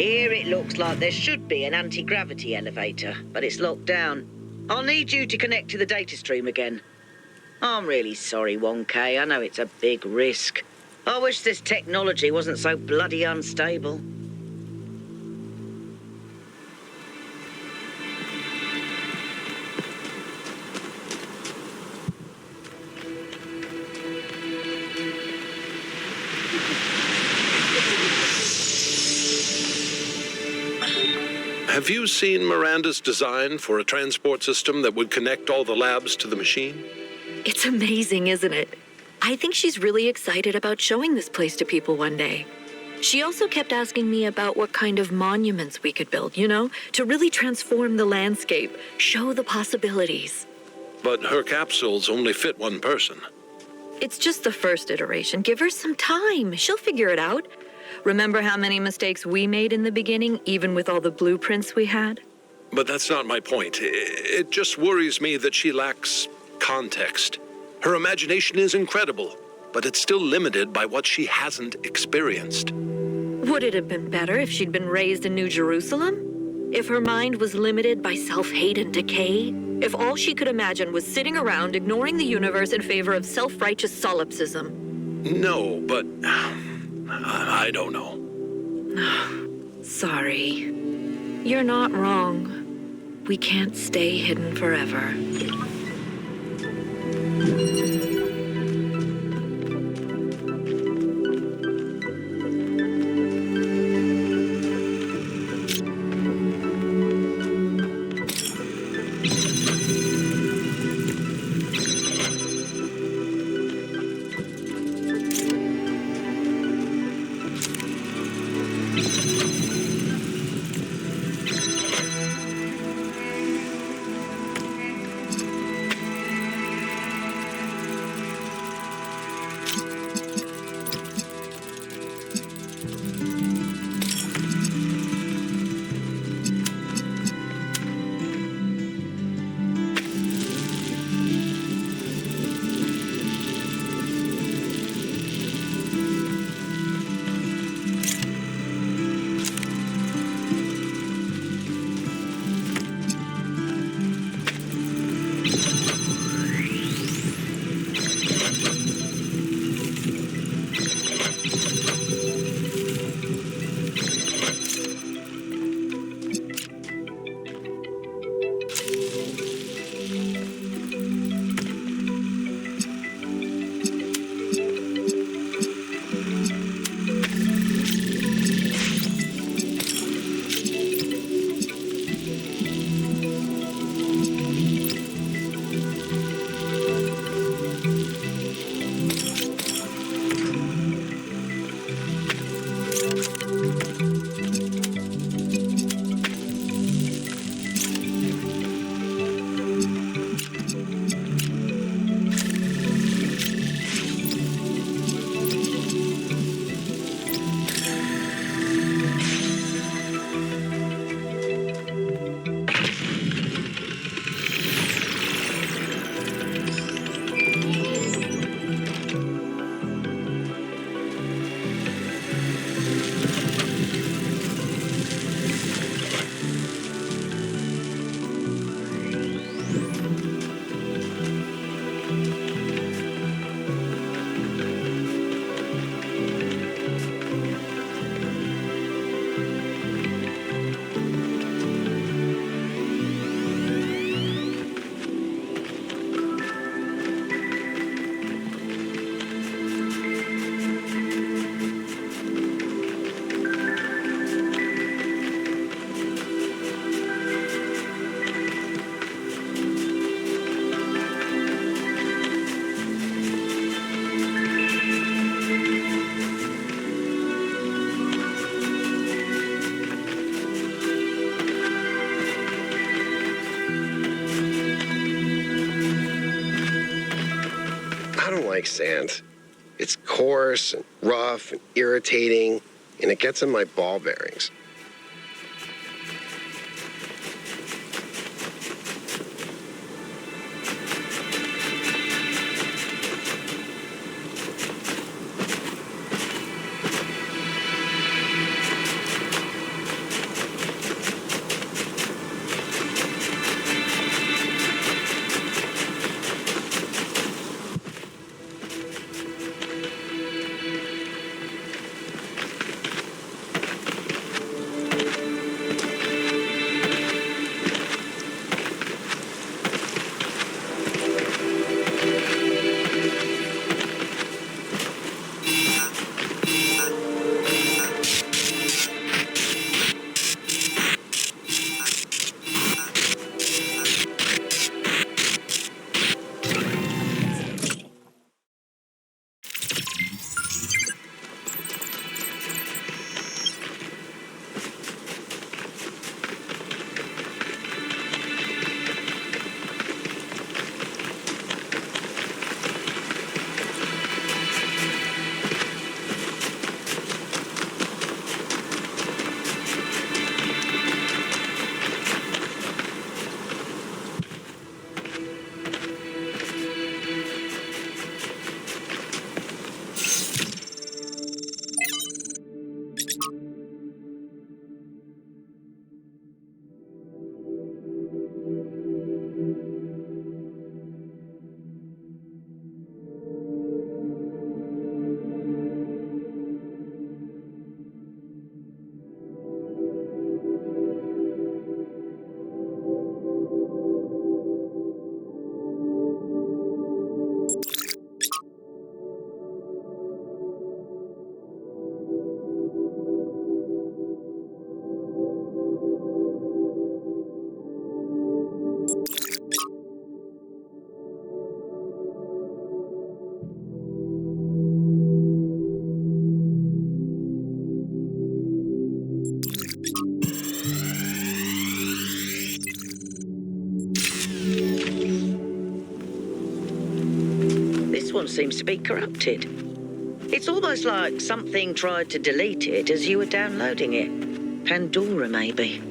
Here it looks like there should be an anti-gravity elevator, but it's locked down. I'll need you to connect to the data stream again. I'm really sorry, 1K. I know it's a big risk. I wish this technology wasn't so bloody unstable. Have you seen Miranda's design for a transport system that would connect all the labs to the machine? It's amazing, isn't it? I think she's really excited about showing this place to people one day. She also kept asking me about what kind of monuments we could build, to really transform the landscape, show the possibilities. But her capsules only fit one person. It's just the first iteration. Give her some time. She'll figure it out. Remember how many mistakes we made in the beginning, even with all the blueprints we had? But that's not my point. It just worries me that she lacks context. Her imagination is incredible, but it's still limited by what she hasn't experienced. Would it have been better if she'd been raised in New Jerusalem? If her mind was limited by self-hate and decay? If all she could imagine was sitting around ignoring the universe in favor of self-righteous solipsism? No, but I don't know. Sorry. You're not wrong. We can't stay hidden forever. like sand. It's coarse and rough and irritating, and it gets in my ball bearings. one seems to be corrupted. It's almost like something tried to delete it as you were downloading it. Pandora, maybe.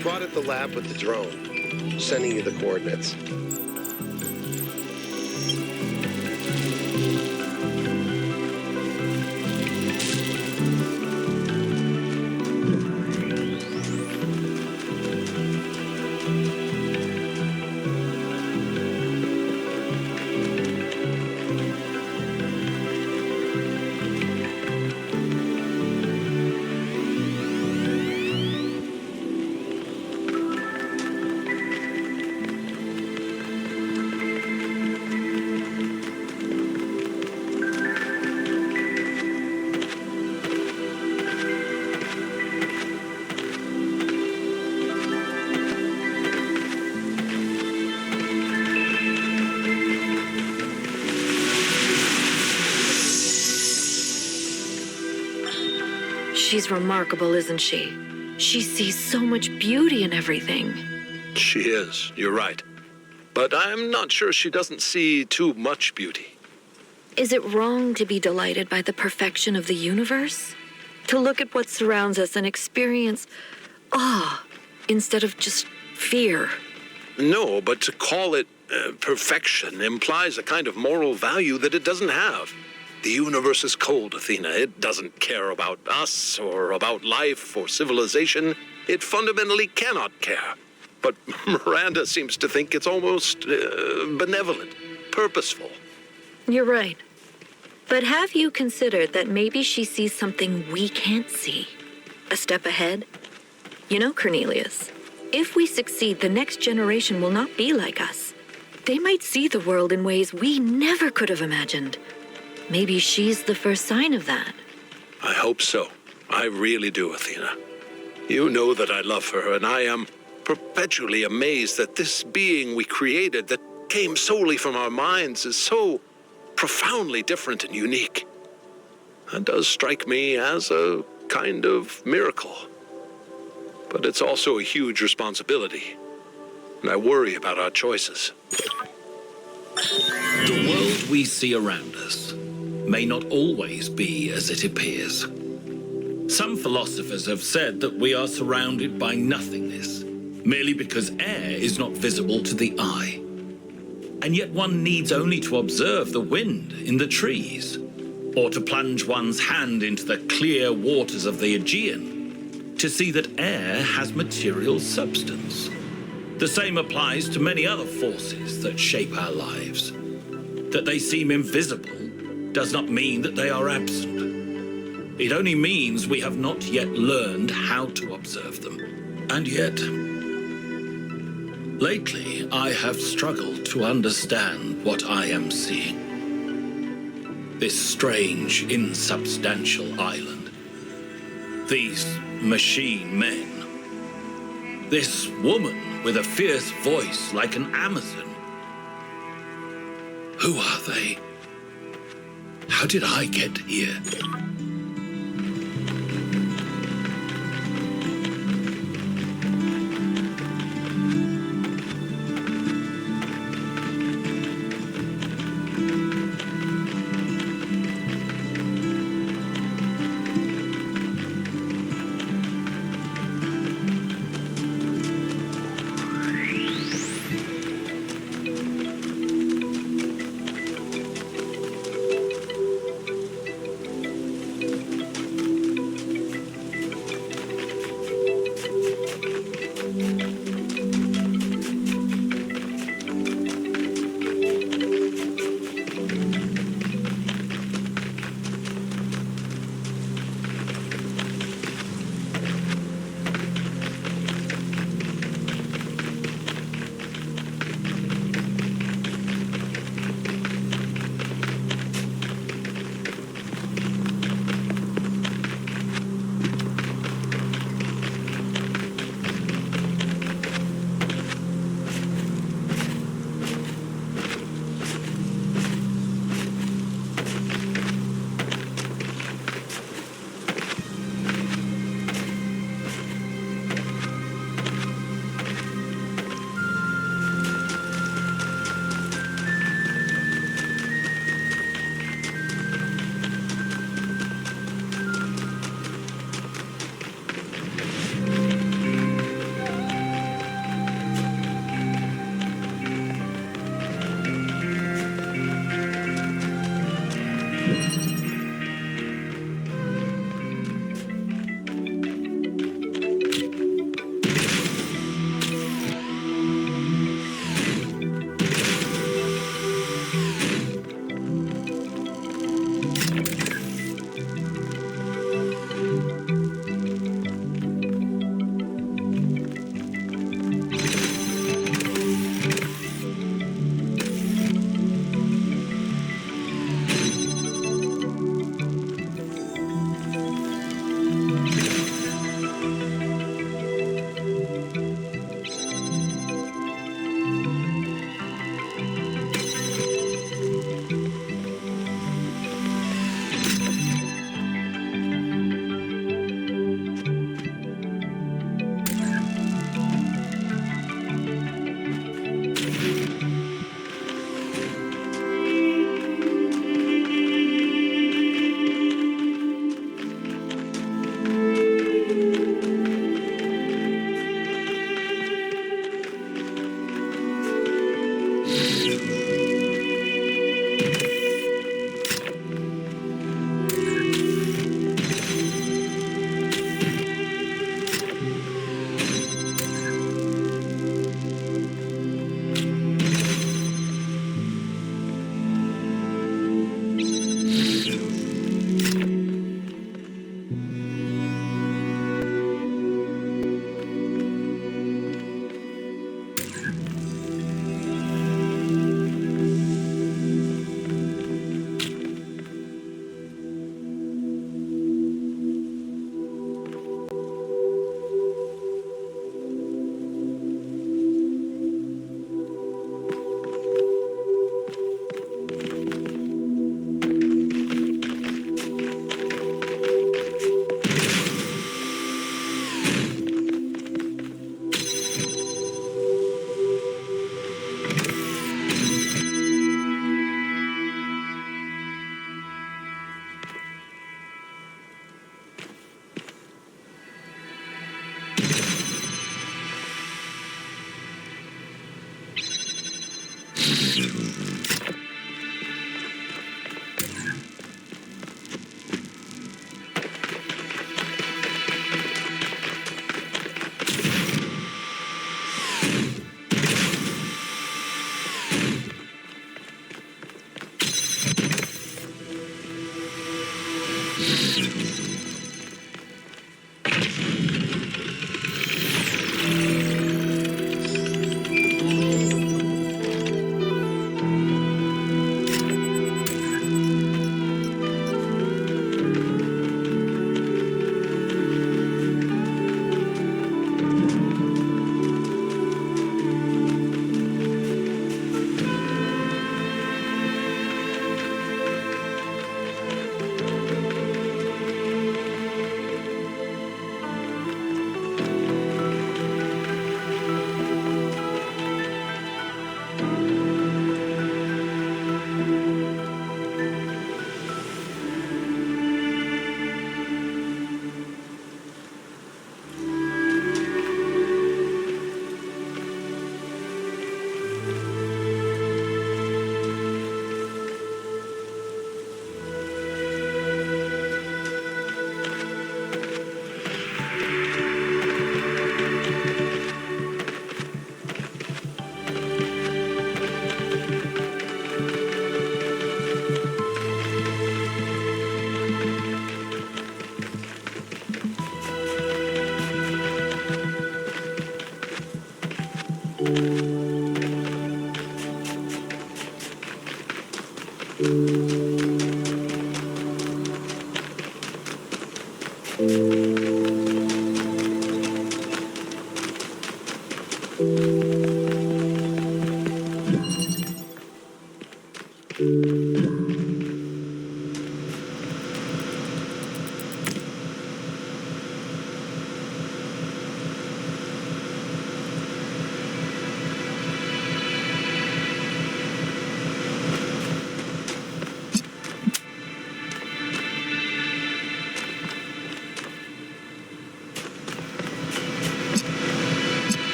Spotted the lab with the drone, sending you the coordinates. She's remarkable, isn't she? She sees so much beauty in everything. She is, you're right. But I'm not sure she doesn't see too much beauty. Is it wrong to be delighted by the perfection of the universe? To look at what surrounds us and experience awe instead of just fear? No, but to call it perfection implies a kind of moral value that it doesn't have. The universe is cold, Athena. It doesn't care about us or about life or civilization. It fundamentally cannot care. But Miranda seems to think it's almost benevolent, purposeful. You're right. But have you considered that maybe she sees something we can't see? A step ahead? You know, Cornelius, if we succeed, the next generation will not be like us. They might see the world in ways we never could have imagined. Maybe she's the first sign of that. I hope so. I really do, Athena. You know that I love her, and I am perpetually amazed that this being we created that came solely from our minds is so profoundly different and unique. That does strike me as a kind of miracle. But it's also a huge responsibility, and I worry about our choices. The world we see around us may not always be as it appears. Some philosophers have said that we are surrounded by nothingness, merely because air is not visible to the eye. And yet one needs only to observe the wind in the trees, or to plunge one's hand into the clear waters of the Aegean, to see that air has material substance. The same applies to many other forces that shape our lives. That they seem invisible does not mean that they are absent. It only means we have not yet learned how to observe them. And yet, lately I have struggled to understand what I am seeing. This strange, insubstantial island. These machine men. This woman with a fierce voice like an Amazon. Who are they? How did I get here?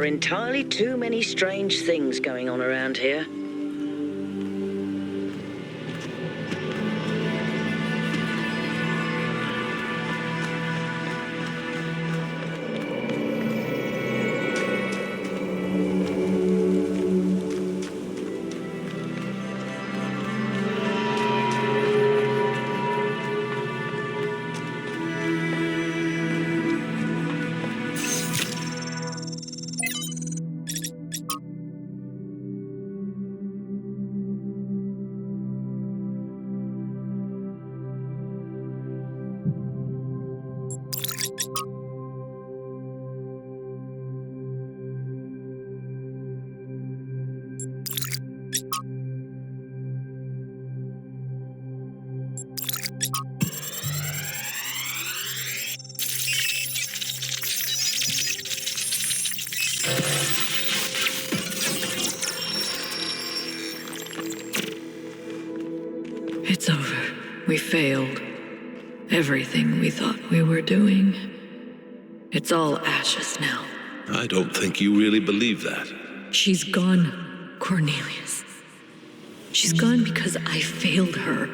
are entirely too many strange things going on around here. It's over. We failed. Everything we thought we were doing. It's all ashes now. I don't think you really believe that. She's gone, Cornelius. She's gone because I failed her.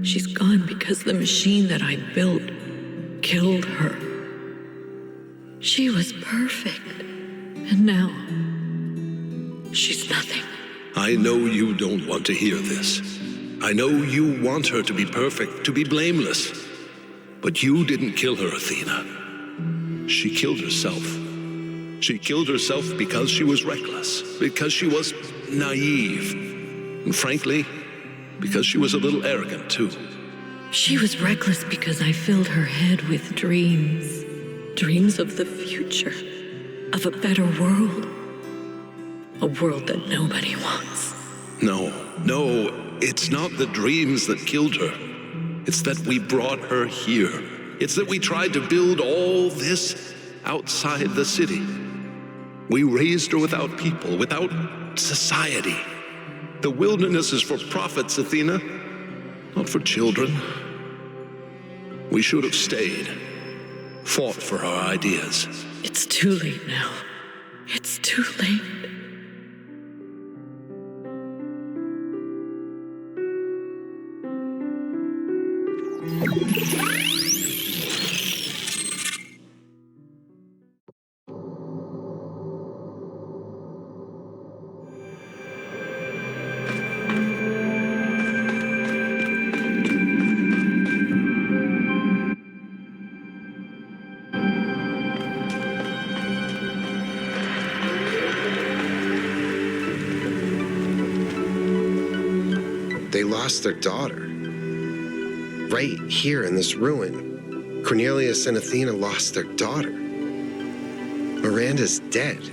She's gone because the machine that I built killed her. She was perfect. And now, she's nothing. I know you don't want to hear this. I know you want her to be perfect, to be blameless. But you didn't kill her, Athena. She killed herself. She killed herself because she was reckless, because she was naive, and frankly, because she was a little arrogant, too. She was reckless because I filled her head with dreams. Dreams of the future, of a better world. A world that nobody wants. No, it's not the dreams that killed her. It's that we brought her here. It's that we tried to build all this outside the city. We raised her without people, without society. The wilderness is for prophets, Athena, not for children. We should have stayed, fought for our ideas. It's too late now. It's too late. They lost their daughter. Right here in this ruin, Cornelius and Athena lost their daughter. Miranda's dead.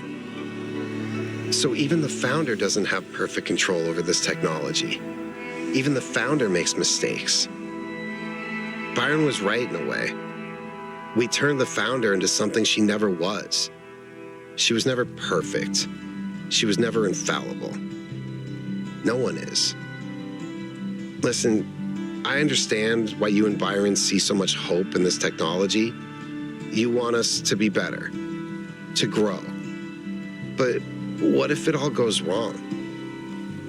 So even the founder doesn't have perfect control over this technology. Even the founder makes mistakes. Byron was right in a way. We turned the founder into something she never was. She was never perfect. She was never infallible. No one is. Listen, I understand why you and Byron see so much hope in this technology. You want us to be better, to grow. But what if it all goes wrong?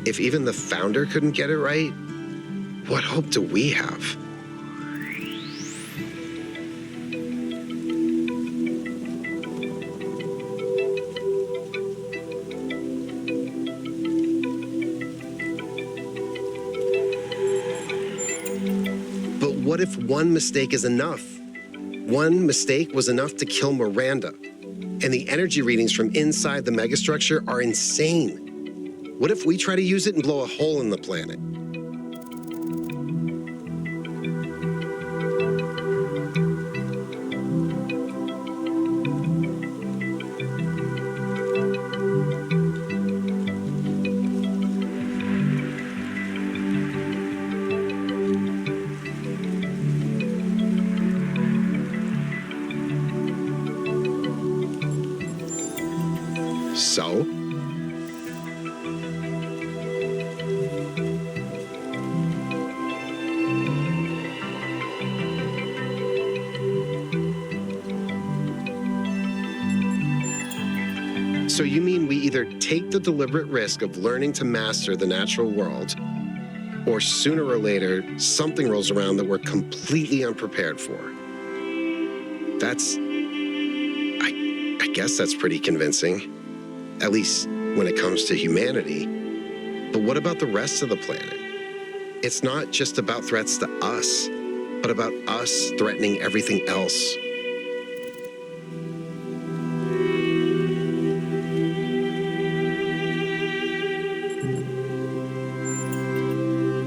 If even the founder couldn't get it right, what hope do we have? What if one mistake is enough? One mistake was enough to kill Miranda. And the energy readings from inside the megastructure are insane. What if we try to use it and blow a hole in the planet? So? So you mean we either take the deliberate risk of learning to master the natural world, or sooner or later, something rolls around that we're completely unprepared for? I guess that's pretty convincing, at least when it comes to humanity. But what about the rest of the planet? It's not just about threats to us, but about us threatening everything else.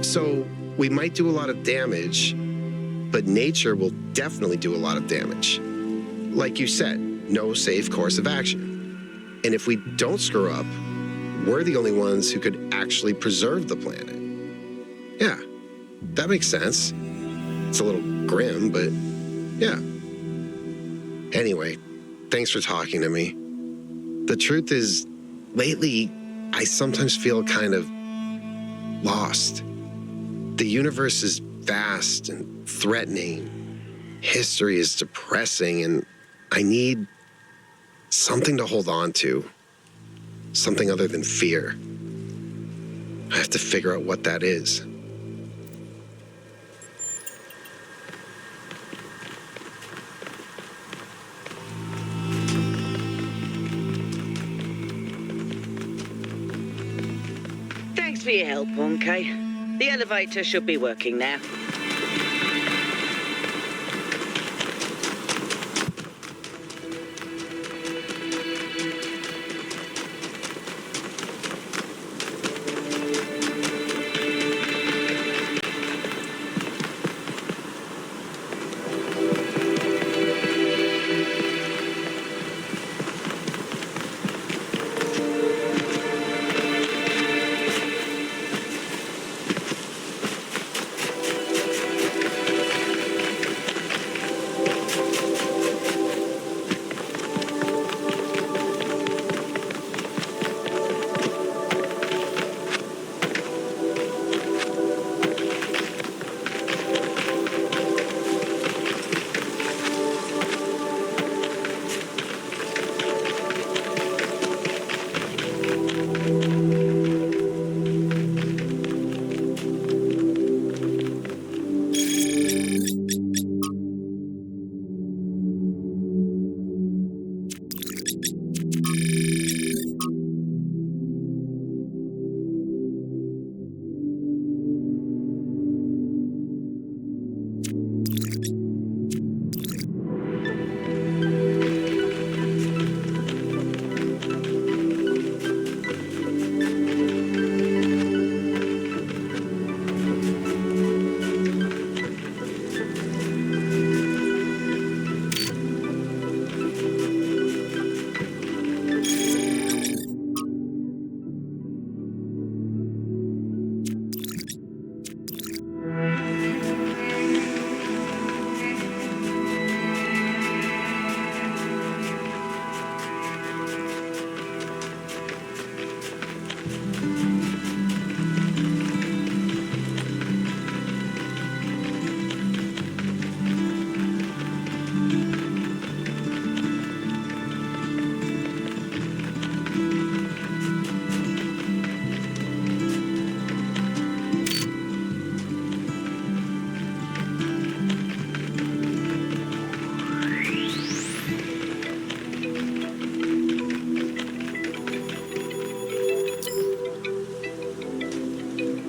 So we might do a lot of damage, but nature will definitely do a lot of damage. Like you said, no safe course of action. And if we don't screw up, we're the only ones who could actually preserve the planet. Yeah, that makes sense. It's a little grim, but yeah. Anyway, thanks for talking to me. The truth is, lately, I sometimes feel kind of lost. The universe is vast and threatening. History is depressing, and I need something to hold on to. Something other than fear. I have to figure out what that is. Thanks for your help, 1K. The elevator should be working now.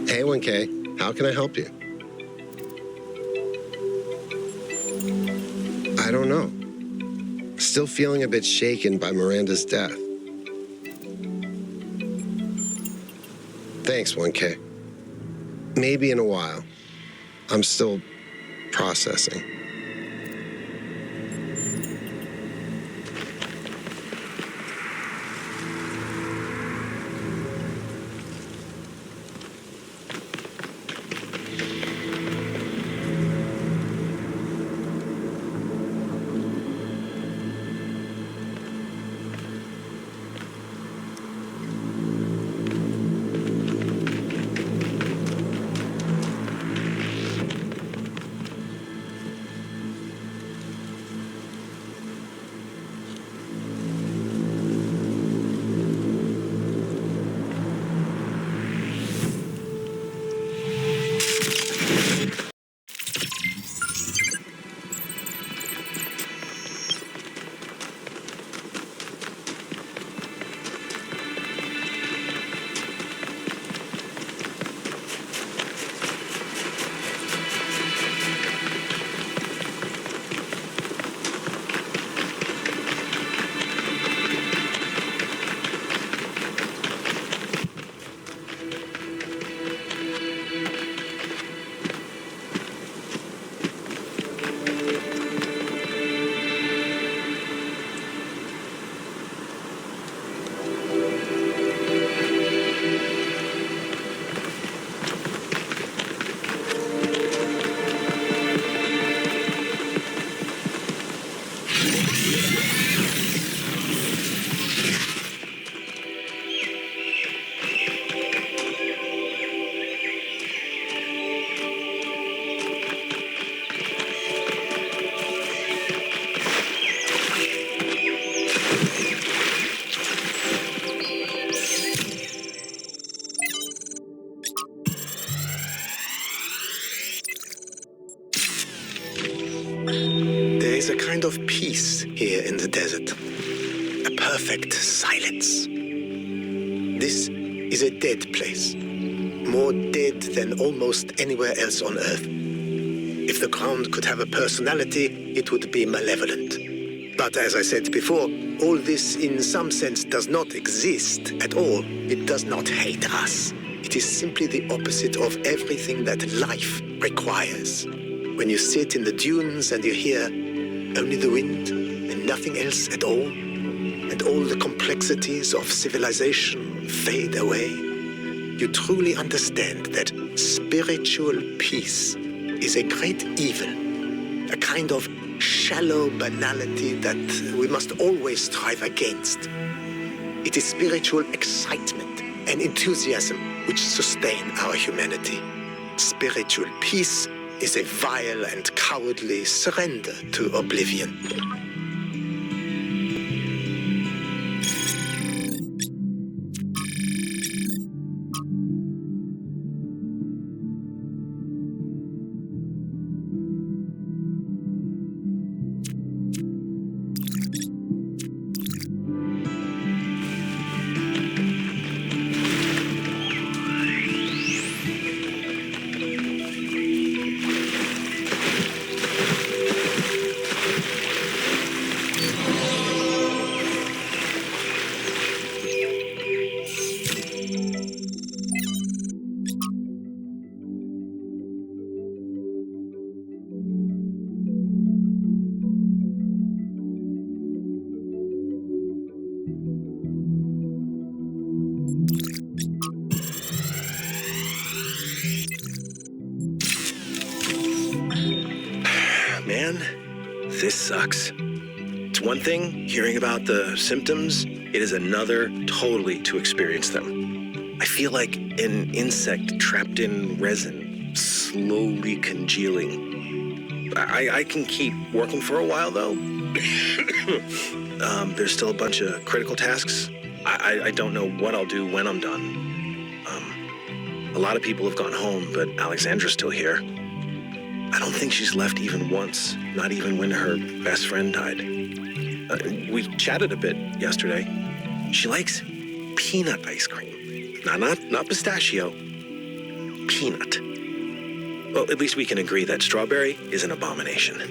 Hey, 1K, how can I help you? I don't know. Still feeling a bit shaken by Miranda's death. Thanks, 1K. Maybe in a while. I'm still processing. There is a kind of peace here in the desert. A perfect silence. This is a dead place. More dead than almost anywhere else on Earth. If the ground could have a personality, it would be malevolent. But as I said before, all this in some sense does not exist at all. It does not hate us. It is simply the opposite of everything that life requires. When you sit in the dunes and you hear only the wind and nothing else at all, and all the complexities of civilization fade away, you truly understand that spiritual peace is a great evil, a kind of shallow banality that we must always strive against. It is spiritual excitement and enthusiasm which sustain our humanity. Spiritual peace is a vile and cowardly surrender to oblivion. Man, this sucks. It's one thing hearing about the symptoms, it is another totally to experience them. I feel like an insect trapped in resin, slowly congealing. I can keep working for a while, though. There's still a bunch of critical tasks. I don't know what I'll do when I'm done. A lot of people have gone home, but Alexandra's still here. I don't think she's left even once, not even when her best friend died. We chatted a bit yesterday. She likes peanut ice cream. Not pistachio. Peanut. Well, at least we can agree that strawberry is an abomination.